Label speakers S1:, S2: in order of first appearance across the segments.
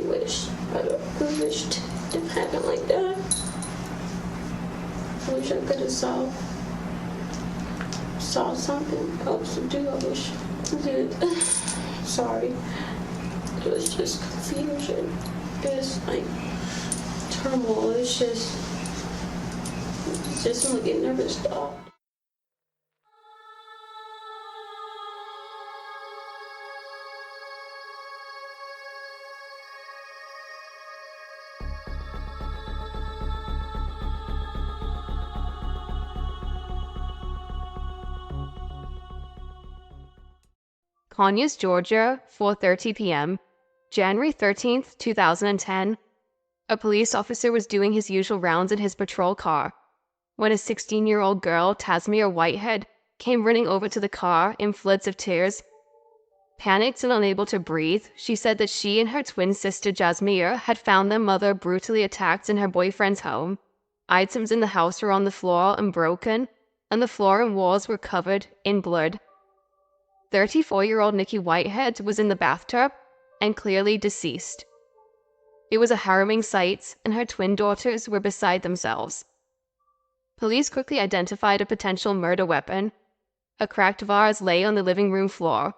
S1: really wish. I really wished it didn't happen like that. I wish I could have saw something else to do. I wish I did. Sorry. It was just confusion. It's like turmoil. It's just like it never stopped.
S2: Conyers, Georgia, 4:30 p.m., January 13th, 2010. A police officer was doing his usual rounds in his patrol car when a 16-year-old girl, Tasmira Whitehead, came running over to the car in floods of tears. Panicked and unable to breathe, she said that she and her twin sister Jasmira had found their mother brutally attacked in her boyfriend's home. Items in the house were on the floor and broken, and the floor and walls were covered in blood. 34-year-old Nikki Whitehead was in the bathtub and clearly deceased. It was a harrowing sight, and her twin daughters were beside themselves. Police quickly identified a potential murder weapon. A cracked vase lay on the living room floor.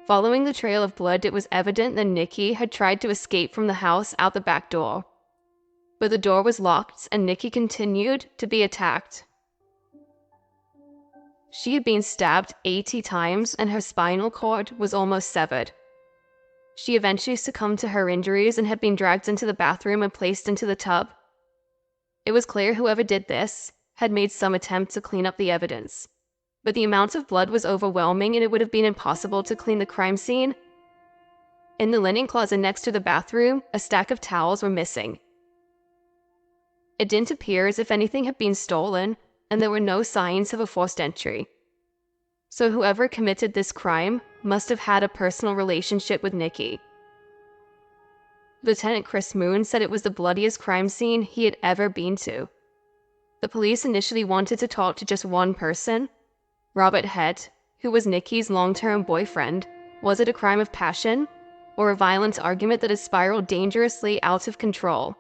S2: Following the trail of blood, it was evident that Nikki had tried to escape from the house out the back door. But the door was locked, and Nikki continued to be attacked. She had been stabbed 80 times, and her spinal cord was almost severed. She eventually succumbed to her injuries and had been dragged into the bathroom and placed into the tub. It was clear whoever did this had made some attempt to clean up the evidence, but the amount of blood was overwhelming and it would have been impossible to clean the crime scene. In the linen closet next to the bathroom, a stack of towels were missing. It didn't appear as if anything had been stolen, and there were no signs of a forced entry. So whoever committed this crime must have had a personal relationship with Nikki. Lieutenant Chris Moon said it was the bloodiest crime scene he had ever been to. The police initially wanted to talk to just one person, Robert Head, who was Nikki's long-term boyfriend. Was it a crime of passion, or a violent argument that had spiraled dangerously out of control?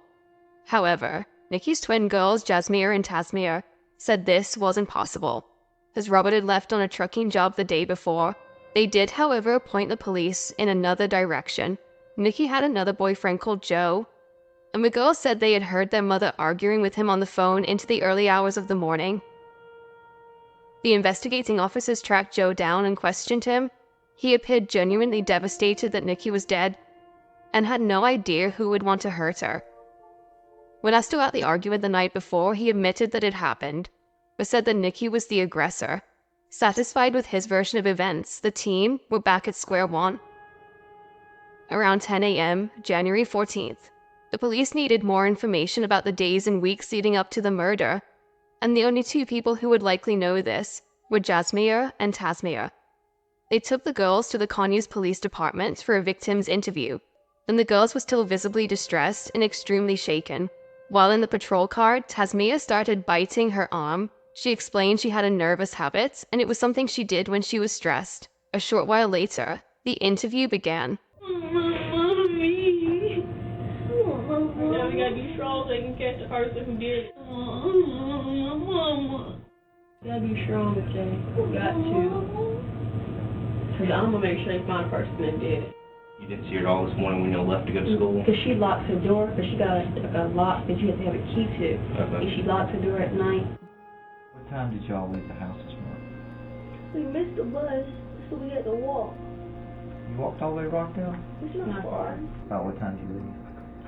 S2: However, Nikki's twin girls, Jasmira and Tasmira, said this wasn't possible, as Robert had left on a trucking job the day before. They did, however, point the police in another direction. Nikki had another boyfriend called Joe, and the girls said they had heard their mother arguing with him on the phone into the early hours of the morning. The investigating officers tracked Joe down and questioned him. He appeared genuinely devastated that Nikki was dead, and had no idea who would want to hurt her. When asked about the argument the night before, he admitted that it happened, but said that Nikki was the aggressor. Satisfied with his version of events, the team were back at square one. Around 10 a.m., January 14th, the police needed more information about the days and weeks leading up to the murder, and the only two people who would likely know this were Jasmira and Tasmira. They took the girls to the Conyers Police Department for a victim's interview, and the girls were still visibly distressed and extremely shaken. While in the patrol car, Tasmira started biting her arm. She explained she had a nervous habit, and it was something she did when she was stressed. A short while later, the interview began.
S1: Mommy. Now we gotta be strong so they can catch the person who did it. Mama. You gotta be strong, Jay. You got to. Because I'm gonna make sure they find the person that did it.
S3: You didn't see her at all this morning when you left to go to school?
S1: Because she locks her door, because she got a lock that you have to have a key to.
S3: Okay.
S1: And she locks her door at night.
S4: What time did y'all leave the house this morning?
S1: We missed the bus, so we had to walk.
S4: You walked all the way to Rockdale?
S1: It's not far.
S4: About what time did you leave?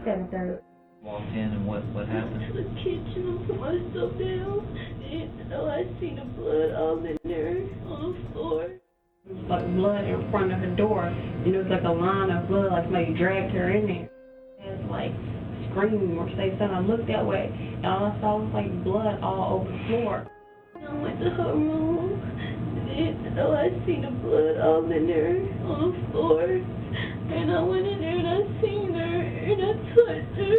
S1: 7:30.
S4: Walked in and what happened?
S1: To the kitchen and put myself down. And I seen the blood all in there on the floor. It was like blood in front of her door. And it was like a line of blood, like somebody dragged her in there. It was like screaming or say something. I looked that way, and all I saw was like blood all over the floor. I went to her room, and I seen the blood all in there on the floor. And I went in there and I seen her, and I touched her.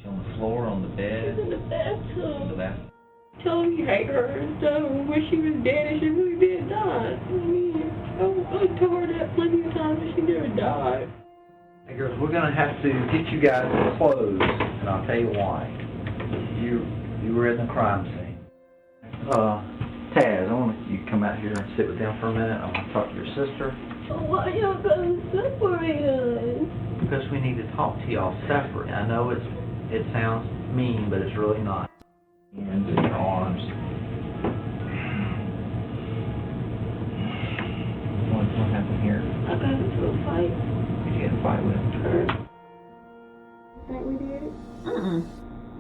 S4: She on the floor, on the bed?
S1: In the bathtub.
S4: In the bathroom?
S1: Told me hate her and told her when she was dead and she really did die. I told her that plenty of times and she never died.
S5: Hey girls, we're gonna have to get you guys clothes, and I'll tell you why. You were in the crime scene. Taz, I want you to come out here and sit with them for a minute. I want to talk to your sister.
S1: Why y'all gonna separate us?
S5: Because we need to talk to y'all separate. I know it sounds mean, but it's really not. Hands in your arms.
S4: What happened here?
S1: I got into a fight.
S4: Did you get in a fight with him?
S1: Think we did it?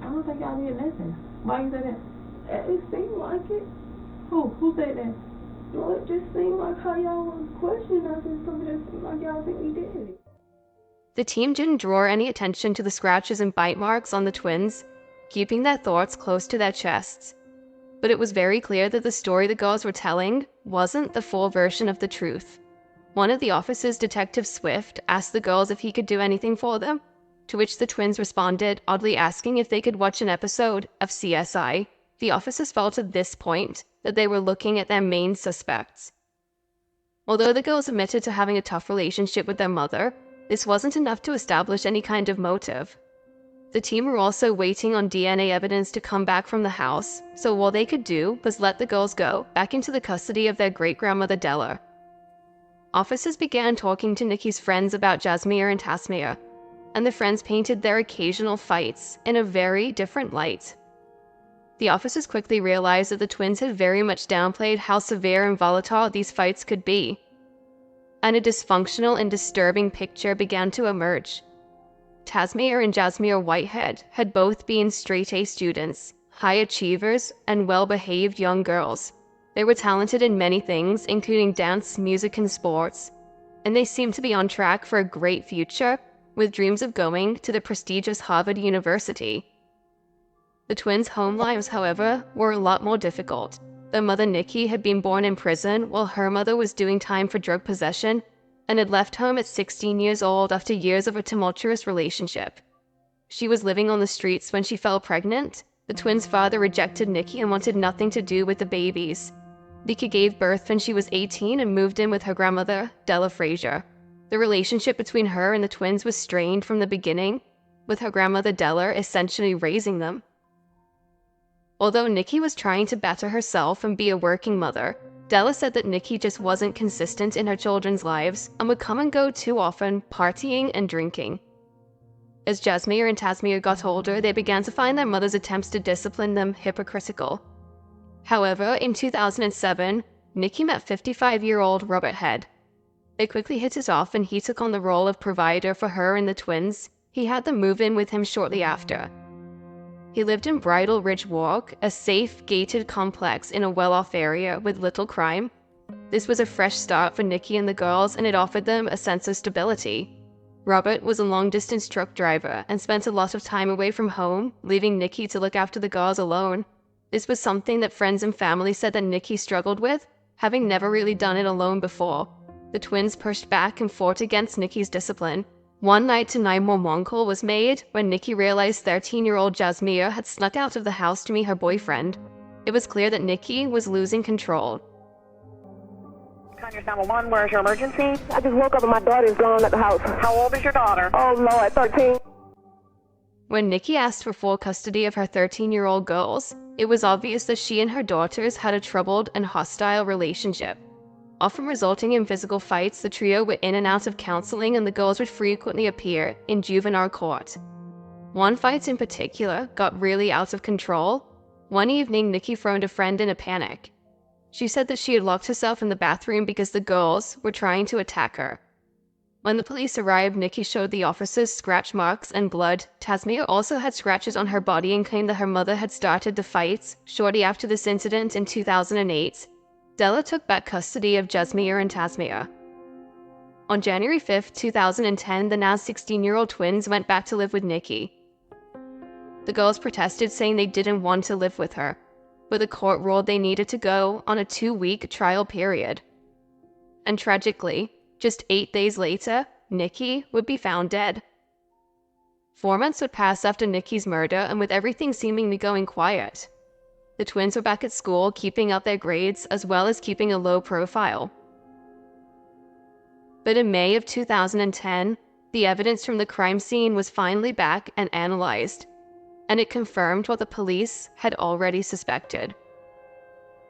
S6: I don't think y'all did nothing. Why you say that?
S1: It seemed like it.
S6: Who said that?
S1: Well, it just seemed like how y'all was questioning us and something that seemed like y'all think we did it.
S2: The team didn't draw any attention to the scratches and bite marks on the twins, keeping their thoughts close to their chests. But it was very clear that the story the girls were telling wasn't the full version of the truth. One of the officers, Detective Swift, asked the girls if he could do anything for them, to which the twins responded, oddly asking if they could watch an episode of CSI. The officers felt at this point that they were looking at their main suspects. Although the girls admitted to having a tough relationship with their mother, this wasn't enough to establish any kind of motive. The team were also waiting on DNA evidence to come back from the house, so all they could do was let the girls go back into the custody of their great-grandmother Della. Officers began talking to Nikki's friends about Jasmine and Tasmia, and the friends painted their occasional fights in a very different light. The officers quickly realized that the twins had very much downplayed how severe and volatile these fights could be, and a dysfunctional and disturbing picture began to emerge. Tasmia and Jasmine Whitehead had both been straight-A students, high achievers, and well-behaved young girls. They were talented in many things, including dance, music, and sports, and they seemed to be on track for a great future, with dreams of going to the prestigious Harvard University. The twins' home lives, however, were a lot more difficult. Their mother Nikki had been born in prison while her mother was doing time for drug possession and had left home at 16 years old after years of a tumultuous relationship. She was living on the streets when she fell pregnant. The twins' father rejected Nikki and wanted nothing to do with the babies. Nikki gave birth when she was 18 and moved in with her grandmother, Della Frazier. The relationship between her and the twins was strained from the beginning, with her grandmother Della essentially raising them. Although Nikki was trying to better herself and be a working mother, Della said that Nikki just wasn't consistent in her children's lives and would come and go too often, partying and drinking. As Jasmine and Tasmia got older, they began to find their mother's attempts to discipline them hypocritical. However, in 2007, Nikki met 55-year-old Robert Head. They quickly hit it off and he took on the role of provider for her and the twins. He had them move in with him shortly after. He lived in Bridal Ridge Walk, a safe, gated complex in a well-off area with little crime. This was a fresh start for Nikki and the girls, and it offered them a sense of stability. Robert was a long-distance truck driver and spent a lot of time away from home, leaving Nikki to look after the girls alone. This was something that friends and family said that Nikki struggled with, having never really done it alone before. The twins pushed back and fought against Nikki's discipline. One night a 911 call was made when Nikki realized 13-year-old Jasmine had snuck out of the house to meet her boyfriend. It was clear that Nikki was losing control.
S7: Conyers 911, where's your emergency?
S6: I just woke up and my daughter's gone at the house.
S7: How old is your daughter?
S6: Oh Lord, 13.
S2: When Nikki asked for full custody of her 13-year-old girls, it was obvious that she and her daughters had a troubled and hostile relationship. Often resulting in physical fights, the trio were in and out of counseling and the girls would frequently appear in juvenile court. One fight in particular got really out of control. One evening, Nikki phoned a friend in a panic. She said that she had locked herself in the bathroom because the girls were trying to attack her. When the police arrived, Nikki showed the officers scratch marks and blood. Tasmia also had scratches on her body and claimed that her mother had started the fights shortly after this incident in 2008. Della took back custody of Jasmine and Tasmia. On January 5, 2010, the now 16-year-old twins went back to live with Nikki. The girls protested, saying they didn't want to live with her, but the court ruled they needed to go on a 2-week trial period. And tragically, just 8 days later, Nikki would be found dead. 4 months would pass after Nikki's murder, and with everything seemingly going quiet, the twins were back at school, keeping up their grades as well as keeping a low profile. But in May of 2010, the evidence from the crime scene was finally back and analyzed, and it confirmed what the police had already suspected.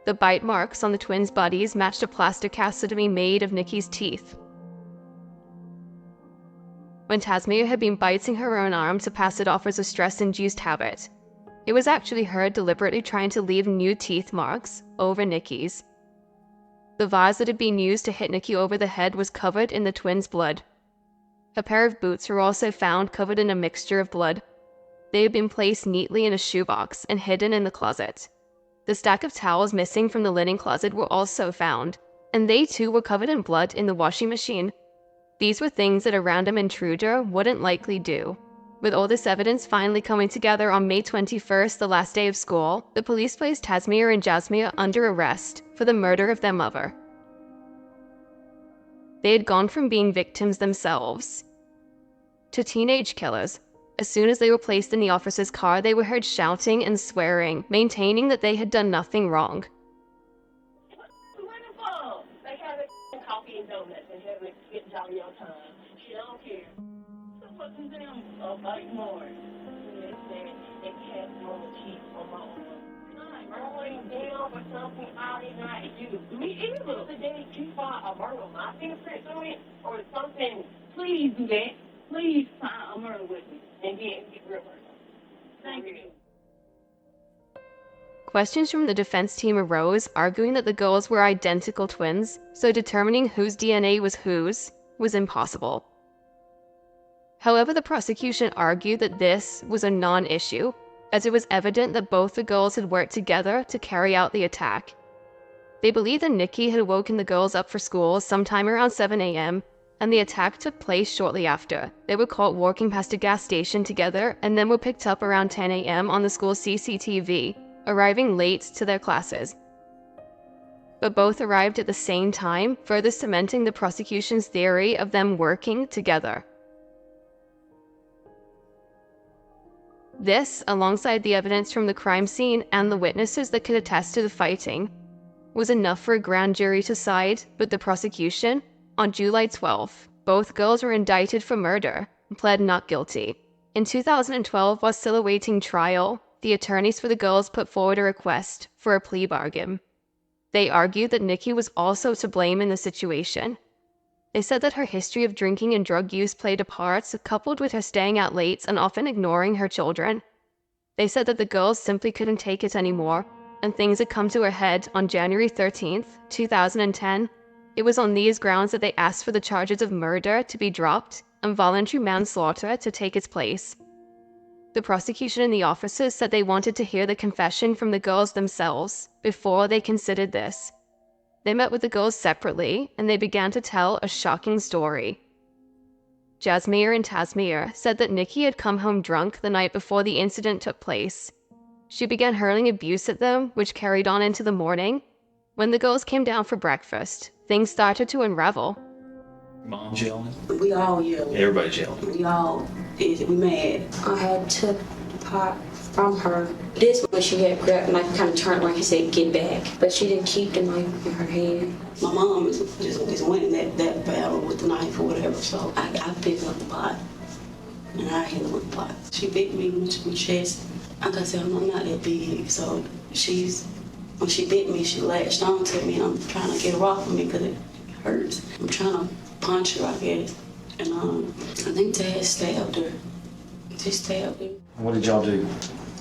S2: The bite marks on the twins' bodies matched a plaster cast that had been made of Nikki's teeth. When Tasmia had been biting her own arm to pass it off as a stress-induced habit, it was actually her deliberately trying to leave new teeth marks over Nikki's. The vase that had been used to hit Nikki over the head was covered in the twins' blood. A pair of boots were also found covered in a mixture of blood. They had been placed neatly in a shoebox and hidden in the closet. The stack of towels missing from the linen closet were also found, and they too were covered in blood in the washing machine. These were things that a random intruder wouldn't likely do. With all this evidence finally coming together on May 21st, the last day of school, the police placed Tasmia and Jasmia under arrest for the murder of their mother. They had gone from being victims themselves to teenage killers. As soon as they were placed in the officer's car, they were heard shouting and swearing, maintaining that they had done nothing wrong.
S8: Wonderful! They have a coffee and donuts and have it get jolly on time. She don't care. So what's in them? A bite more. And they said they can't throw the cheese for mom. I'm rolling down for something all the night. Me either. The day you find a murder with my fingerprints on it or something, please do that. Please find a murder with me. And then get rid of her. Thank you.
S2: Questions from the defense team arose, arguing that the girls were identical twins, so determining whose DNA was whose was impossible. However, the prosecution argued that this was a non-issue, as it was evident that both the girls had worked together to carry out the attack. They believed that Nikki had woken the girls up for school sometime around 7 a.m., and the attack took place shortly after. They were caught walking past a gas station together and then were picked up around 10 a.m. on the school's CCTV, arriving late to their classes. But both arrived at the same time, further cementing the prosecution's theory of them working together. This, alongside the evidence from the crime scene and the witnesses that could attest to the fighting, was enough for a grand jury to side with the prosecution. On July 12th, both girls were indicted for murder and pled not guilty. In 2012, while still awaiting trial, the attorneys for the girls put forward a request for a plea bargain. They argued that Nikki was also to blame in the situation. They said that her history of drinking and drug use played a part, coupled with her staying out late and often ignoring her children. They said that the girls simply couldn't take it anymore, and things had come to a head on January 13th, 2010. It was on these grounds that they asked for the charges of murder to be dropped and voluntary manslaughter to take its place. The prosecution and the officers said they wanted to hear the confession from the girls themselves before they considered this. They met with the girls separately, and they began to tell a shocking story. Jasmia and Tasmia said that Nikki had come home drunk the night before the incident took place. She began hurling abuse at them, which carried on into the morning. When the girls came down for breakfast, things started to unravel.
S9: Mom's yelling?
S6: We all yelled.
S9: Everybody's yelling.
S6: We all we mad. I had took the pot from her. This one she had grabbed the knife, kind of turned around and said, "Get back." But she didn't keep the knife in her hand. My mom just winning that battle with the knife or whatever. So I picked up the pot and I hit her with the pot. She bit me in the chest. Like I said, I'm not that big, so when she bit me, she latched on to me, and I'm trying to get her off of me because it hurts. I'm trying to punch her, I guess. And I think Dad stabbed her. She stabbed her.
S9: What did y'all do?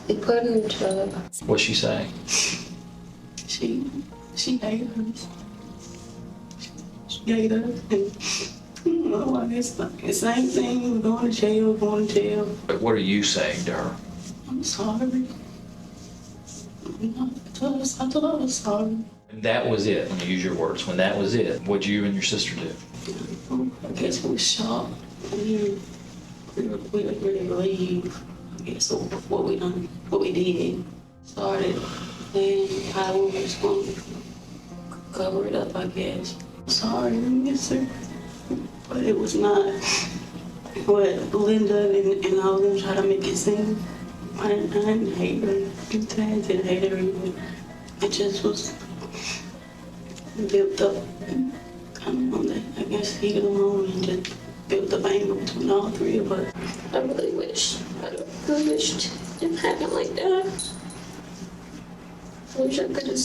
S6: They put her in the tub.
S9: What's she saying?
S6: She hated us. She hated us. And well, I guess like the same thing. We're going to jail.
S9: But what are you saying to her?
S6: I'm sorry. I told her I was sorry.
S9: And that was it. When you use your words, when that was it, what'd you and your sister do?
S6: I guess we were shocked. We didn't really believe, I guess, what we did. Started planning how we was going to cover it up, I guess. Sorry, miss her. But it was not what Linda and all of them tried to make it seem. I didn't hate her. I didn't hate her either. It just was built up kind of on the, I guess, heat of the moment and just it was the main between all three of us. I really wished it didn't happen like that. I wish I could have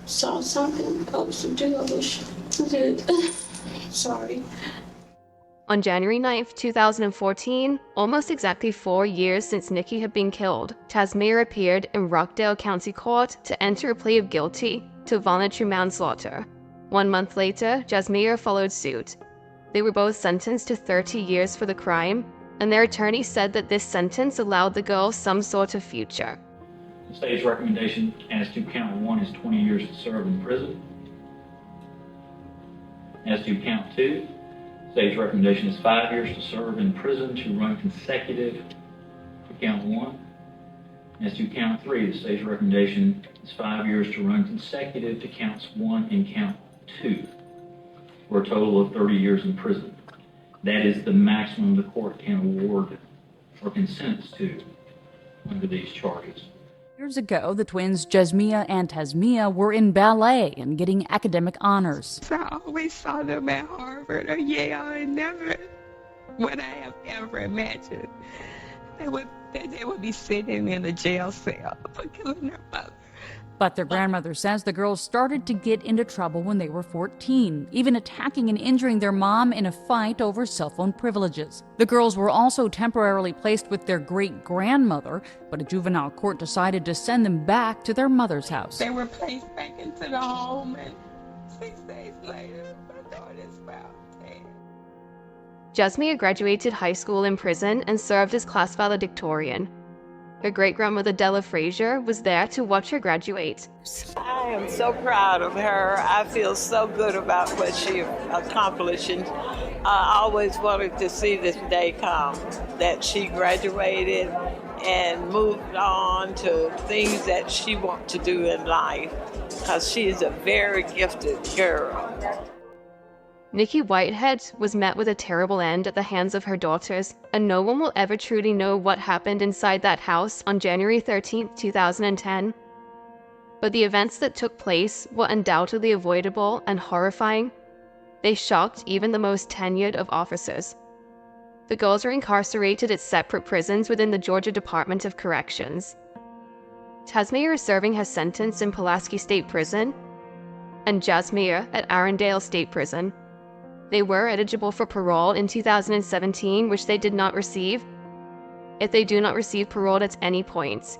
S6: saw something else to do. I wish I did. Sorry.
S2: On January 9th, 2014, almost exactly 4 years since Nikki had been killed, Tasmir appeared in Rockdale County Court to enter a plea of guilty to voluntary manslaughter. 1 month later, Jasmir followed suit. They were both sentenced to 30 years for the crime, and their attorney said that this sentence allowed the girl some sort of future.
S10: The state's recommendation as to count 1 is 20 years to serve in prison. As to count 2, the state's recommendation is 5 years to serve in prison to run consecutive to count 1. As to count 3, the state's recommendation is 5 years to run consecutive to counts 1 and count 2, for a total of 30 years in prison. That is the maximum the court can award or can sentence to under these charges.
S11: Years ago, the twins Jasmia and Tasmia were in ballet and getting academic honors.
S12: I always saw them at Harvard or Yale, and never would I have ever imagined they would be sitting in a jail cell for killing their mother.
S11: But their grandmother says the girls started to get into trouble when they were 14, even attacking and injuring their mom in a fight over cell phone privileges. The girls were also temporarily placed with their great-grandmother, but a juvenile court decided to send them back to their mother's house.
S12: They were placed back into the home, and 6 days later, my daughter's found dead.
S2: Jasmia graduated high school in prison and served as class valedictorian. Her great-grandmother Della Frazier was there to watch her graduate.
S13: I am so proud of her. I feel so good about what she accomplished. And I always wanted to see this day come, that she graduated and moved on to things that she wants to do in life, because she is a very gifted girl.
S2: Nikki Whitehead was met with a terrible end at the hands of her daughters, and no one will ever truly know what happened inside that house on January 13, 2010. But the events that took place were undoubtedly avoidable and horrifying. They shocked even the most tenured of officers. The girls are incarcerated at separate prisons within the Georgia Department of Corrections. Tasmir is serving her sentence in Pulaski State Prison, and Jasmir at Arundel State Prison. They were eligible for parole in 2017, which they did not receive. If they do not receive parole at any point,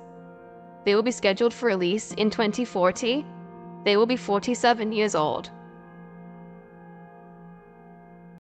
S2: they will be scheduled for release in 2040. They will be 47 years old.